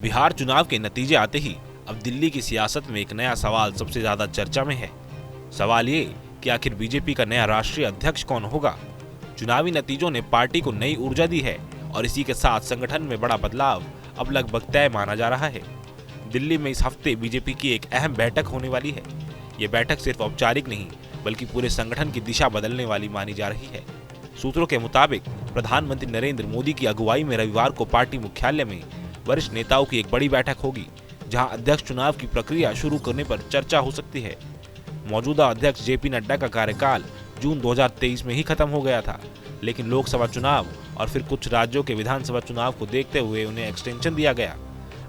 बिहार चुनाव के नतीजे आते ही अब दिल्ली की सियासत में एक नया सवाल सबसे ज्यादा चर्चा में है। सवाल ये कि आखिर बीजेपी का नया राष्ट्रीय अध्यक्ष कौन होगा। चुनावी नतीजों ने पार्टी को नई ऊर्जा दी है और इसी के साथ संगठन में बड़ा बदलाव अब लगभग तय माना जा रहा है। दिल्ली में इस हफ्ते बीजेपी की एक अहम बैठक होने वाली है। ये बैठक सिर्फ औपचारिक नहीं बल्कि पूरे संगठन की दिशा बदलने वाली मानी जा रही है। सूत्रों के मुताबिक प्रधानमंत्री नरेंद्र मोदी की अगुवाई में रविवार को पार्टी मुख्यालय में वरिष्ठ नेताओं की एक बड़ी बैठक होगी, जहां अध्यक्ष चुनाव की प्रक्रिया शुरू करने पर चर्चा हो सकती है। मौजूदा अध्यक्ष जेपी नड्डा का कार्यकाल जून 2023 में ही खत्म हो गया था, लेकिन लोकसभा चुनाव और फिर कुछ राज्यों के विधानसभा चुनाव को देखते हुए उन्हें एक्सटेंशन दिया गया।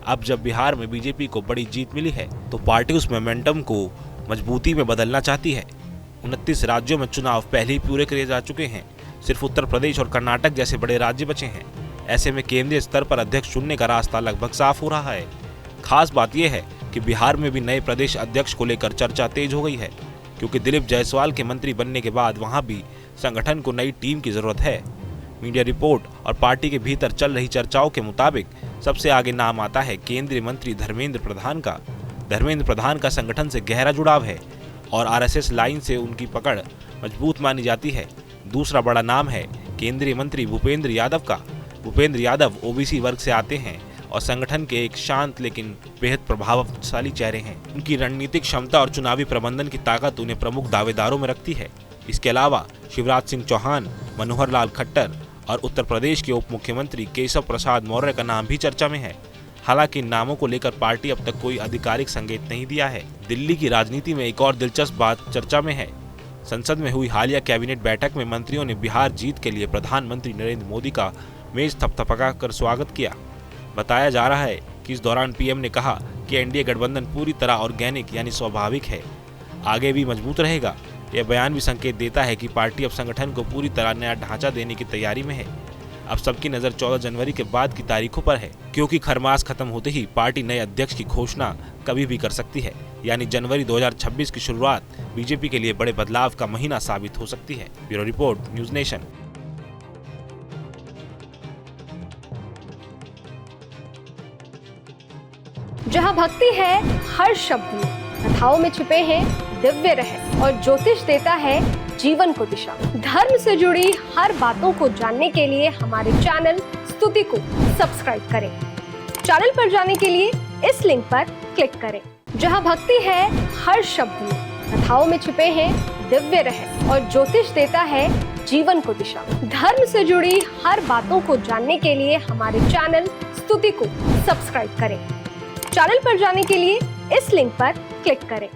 अब जब बिहार में बीजेपी को बड़ी जीत मिली है तो पार्टी उस मोमेंटम को मजबूती में बदलना चाहती है। 29 राज्यों में चुनाव पहले ही पूरे किए जा चुके हैं, सिर्फ उत्तर प्रदेश और कर्नाटक जैसे बड़े राज्य बचे हैं। ऐसे में केंद्रीय स्तर पर अध्यक्ष चुनने का रास्ता लगभग साफ हो रहा है। खास बात यह है कि बिहार में भी नए प्रदेश अध्यक्ष को लेकर चर्चा तेज हो गई है, क्योंकि दिलीप जायसवाल के मंत्री बनने के बाद वहां भी संगठन को नई टीम की जरूरत है। मीडिया रिपोर्ट और पार्टी के भीतर चल रही चर्चाओं के मुताबिक सबसे आगे नाम आता है केंद्रीय मंत्री धर्मेंद्र प्रधान का। धर्मेंद्र प्रधान का संगठन से गहरा जुड़ाव है और आरएसएस लाइन से उनकी पकड़ मजबूत मानी जाती है। दूसरा बड़ा नाम है केंद्रीय मंत्री भूपेंद्र यादव का। भूपेंद्र यादव ओबीसी वर्ग से आते हैं और संगठन के एक शांत लेकिन बेहद प्रभावशाली चेहरे हैं। उनकी रणनीतिक क्षमता और चुनावी प्रबंधन की ताकत उन्हें प्रमुख दावेदारों में रखती है। इसके अलावा शिवराज सिंह चौहान, मनोहर लाल खट्टर और उत्तर प्रदेश के उप मुख्यमंत्री केशव प्रसाद मौर्य का नाम भी चर्चा में है। हालांकि इन नामों को लेकर पार्टी अब तक कोई आधिकारिक संकेत नहीं दिया है। दिल्ली की राजनीति में एक और दिलचस्प बात चर्चा में है। संसद में हुई हालिया कैबिनेट बैठक में मंत्रियों ने बिहार जीत के लिए प्रधानमंत्री नरेंद्र मोदी का मेज थपथपा कर स्वागत किया। बताया जा रहा है कि इस दौरान पीएम ने कहा कि एनडीए गठबंधन पूरी तरह ऑर्गेनिक यानी स्वाभाविक है, आगे भी मजबूत रहेगा। यह बयान भी संकेत देता है कि पार्टी अब संगठन को पूरी तरह नया ढांचा देने की तैयारी में है। अब सबकी नजर 14 जनवरी के बाद की तारीखों पर है, क्योंकि खरमास खत्म होते ही पार्टी नए अध्यक्ष की घोषणा कभी भी कर सकती है। यानी जनवरी 2026 की शुरुआत बीजेपी के लिए बड़े बदलाव का महीना साबित हो सकती है। Bureau report, news nation. जहाँ भक्ति है हर शब्द में, कथाओं में छुपे हैं दिव्य रहस्य और ज्योतिष देता है जीवन को दिशा। धर्म से जुड़ी हर बातों को जानने के लिए हमारे चैनल स्तुति को सब्सक्राइब करें। चैनल पर जाने के लिए इस लिंक पर क्लिक करें। जहाँ भक्ति है हर शब्द में, कथाओं में छुपे हैं दिव्य रहस्य और ज्योतिष देता है जीवन को दिशा। धर्म से जुड़ी हर बातों को जानने के लिए हमारे चैनल स्तुति को सब्सक्राइब करें। चैनल पर जाने के लिए इस लिंक पर क्लिक करें।